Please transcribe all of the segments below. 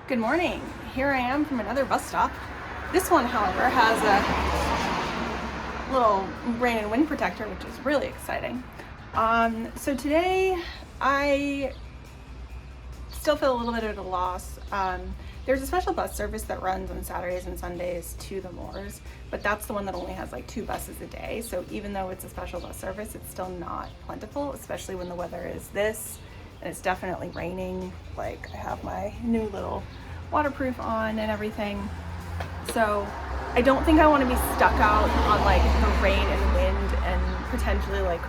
Good morning. Here I am from another bus stop. This one, however, has a little rain and wind protector, which is really exciting. So today I still feel a little bit at a loss. There's a special bus service that runs on Saturdays and Sundays to the moors, but that's the one that only has like 2 buses a day. So even though it's a special bus service, it's still not plentiful, especially when the weather is this and it's definitely raining. Like, I have my new little waterproof on and everything. So I don't think I want to be stuck out on like the rain and wind and potentially like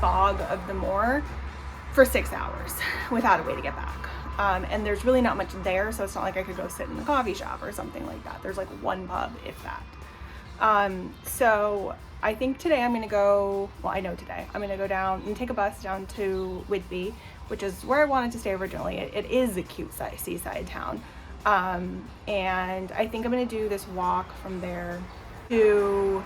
fog of the moor for 6 hours without a way to get back. And there's really not much there, so it's not like I could go sit in the coffee shop or something like that. There's like one pub, if that. So I think today I'm gonna go, well, I know today, I'm gonna go down and take a bus down to Whitby, which is where I wanted to stay originally. It is a cute seaside town. And I think I'm gonna do this walk from there to,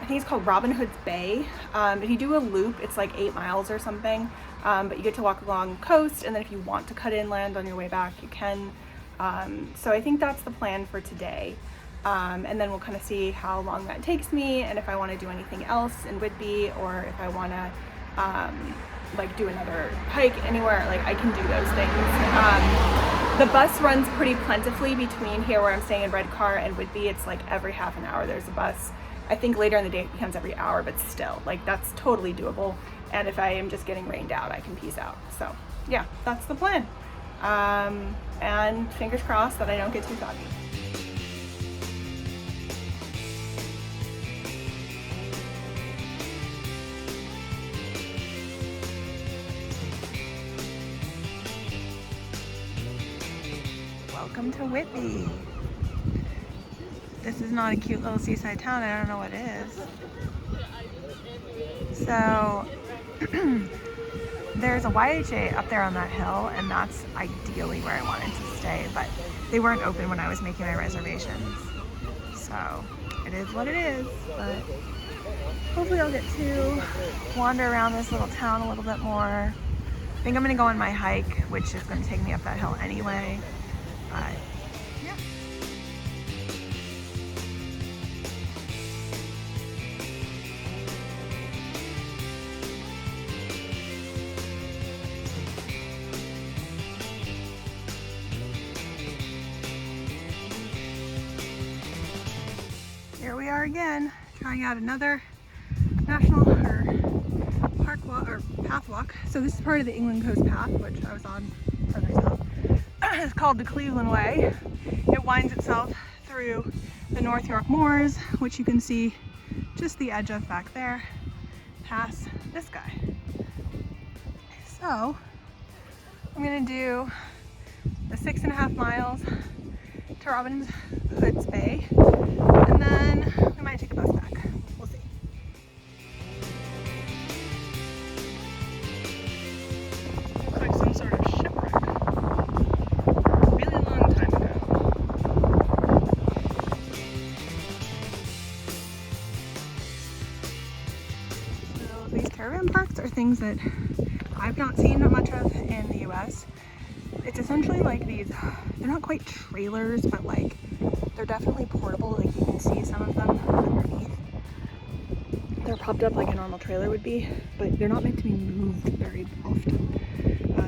I think it's called Robin Hood's Bay. If you do a loop, it's like 8 miles or something. But you get to walk along the coast, and then if you want to cut inland on your way back, you can. So I think that's the plan for today. And then we'll kind of see how long that takes me, and if I want to do anything else in Whitby, or if I want to like do another hike anywhere, like I can do those things. The bus runs pretty plentifully between here where I'm staying in Redcar and Whitby. It's like every half an hour there's a bus. I think later in the day it becomes every hour, but still, like, that's totally doable. And if I am just getting rained out, I can peace out. So yeah, that's the plan. And fingers crossed that I don't get too foggy. Welcome to Whitby. This is not a cute little seaside town. I don't know what it is. So there's a YHA up there on that hill, and that's ideally where I wanted to stay, but they weren't open when I was making my reservations. So it is what it is, but hopefully I'll get to wander around this little town a little bit more. I think I'm gonna go on my hike, which is gonna take me up that hill anyway. But yeah. Here we are again, trying out another national or park walk or path walk. So this is part of the England Coast Path, which I was on further south. It's called the Cleveland Way. It winds itself through the North York Moors, which you can see just the edge of back there, past this guy. So I'm gonna do the 6.5 miles to Robin Hood's Bay, and then we might take a bus back. We'll see. Looks like some sort of shipwreck. A really long time ago. So these caravan parks are things that I've not seen much of in the US. It's essentially like these, they're not quite trailers, but like they're definitely portable. Like you can see some of them underneath. They're propped up like a normal trailer would be, but they're not meant to be moved very often.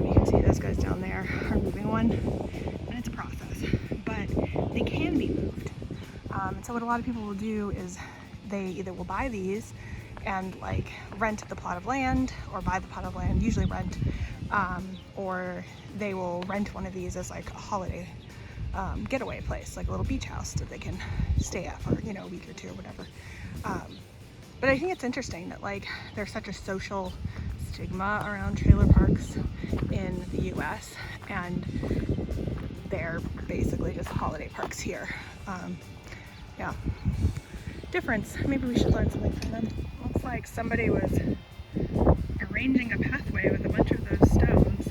You can see those guys down there are moving one, and it's a process, but they can be moved. So what a lot of people will do is they either will buy these and like rent the plot of land, or buy the plot of land, usually rent, or they will rent one of these as like a holiday getaway place, like a little beach house that they can stay at for, you know, a week or two or whatever. But I think it's interesting that like there's such a social stigma around trailer parks in the US, and they're basically just holiday parks here. Yeah, difference. Maybe we should learn something from them. Looks like somebody was arranging a pathway with a bunch of those stones.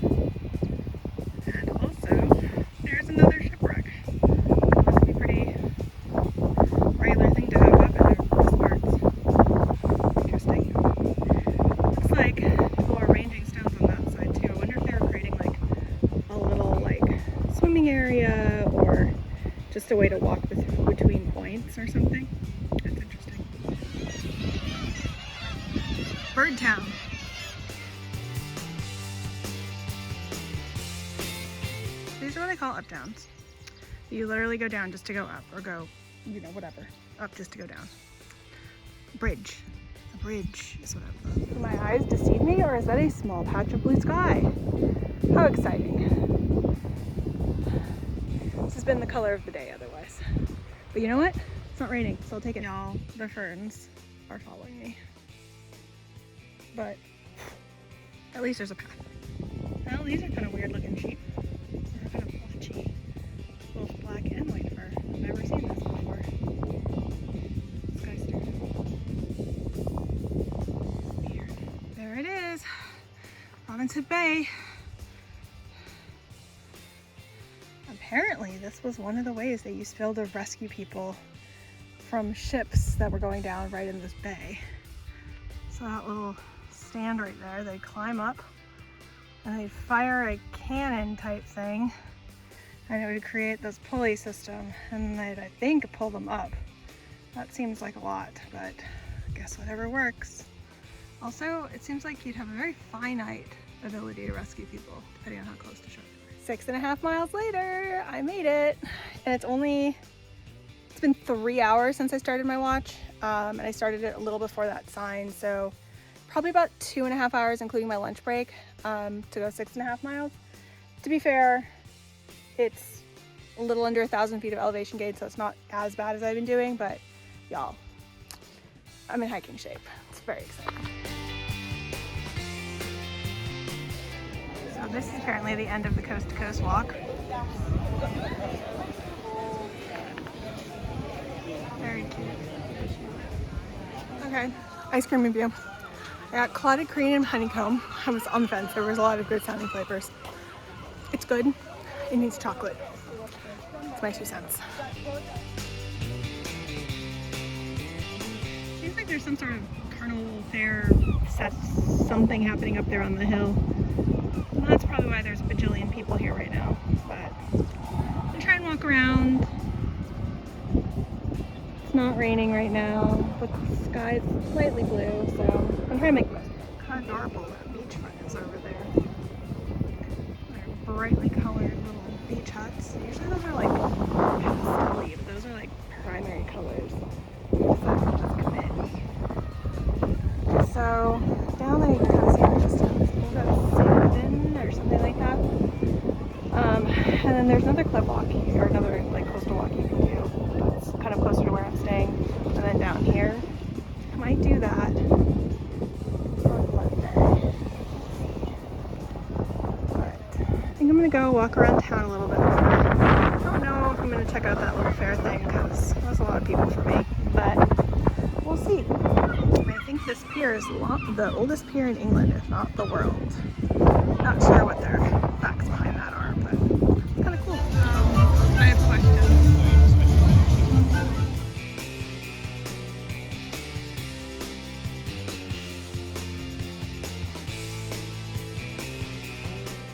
And also, there's another shipwreck. Must be pretty regular thing to have happen in those parts. Interesting. Looks like people are arranging stones on that side too. I wonder if they were creating like a little like swimming area just a way to walk between points or something. That's interesting. Bird Town. These are what I call up downs. You literally go down just to go up, or go, you know, whatever. Up just to go down. Bridge. A bridge is what I love. Do my eyes deceive me, or is that a small patch of blue sky? How exciting. This has been the color of the day otherwise. But you know what? It's not raining, so I'll take it. Y'all, the ferns are following me. But at least there's a path. Well, these are kind of weird looking sheep. They're kind of blotchy. Both black and white fur. I've never seen this before. Skyster. Weird. There it is. Robinson Bay. Apparently this was one of the ways they used to be able to rescue people from ships that were going down right in this bay. So that little stand right there, they'd climb up and they'd fire a cannon type thing and it would create this pulley system and they'd, I think, pull them up. That seems like a lot, but I guess whatever works. Also, it seems like you'd have a very finite ability to rescue people depending on how close to shore. 6.5 miles later, I made it. And it's been 3 hours since I started my watch. And I started it a little before that sign. So probably about 2.5 hours, including my lunch break, to go 6.5 miles. To be fair, it's a little under 1,000 feet of elevation gain, so it's not as bad as I've been doing, but y'all, I'm in hiking shape. It's very exciting. So this is apparently the end of the coast to coast walk. Very cute. Okay, ice cream review. I got clotted cream and honeycomb. I was on the fence. There was a lot of good sounding flavors. It's good. It needs chocolate. It's my 2 cents. Seems like there's some sort of carnival fair set something happening up there on the hill. Well, that's probably why there's a bajillion people here right now. But I'll try and walk around. It's not raining right now, but the sky is slightly blue, so I'm trying to make the most. How adorable that beachfront is over there. They're brightly colored little beach huts. Usually those are like pastel-y, but those are like primary colors. So down there you can kind of see the distance. I think that's Sandon or something like that. And then there's another cliff walk or another like coastal walk you can do. It's kind of closer to where I'm staying. And then down here, I might do that on Monday. But I think I'm gonna go walk around town a little bit more. I don't know if I'm gonna check out that little fair thing because there's a lot of people for me, but we'll see. I think this pier is the oldest pier in England, if not the world. Not sure what their facts behind that are, but it's kind of cool. I have questions.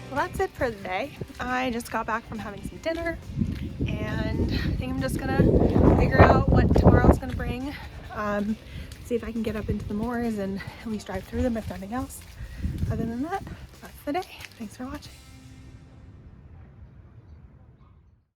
Well, that's it for the day. I just got back from having some dinner, and I think I'm just gonna figure out what tomorrow's gonna bring. See if I can get up into the moors and at least drive through them if nothing else. Other than that, that's the day. Thanks for watching.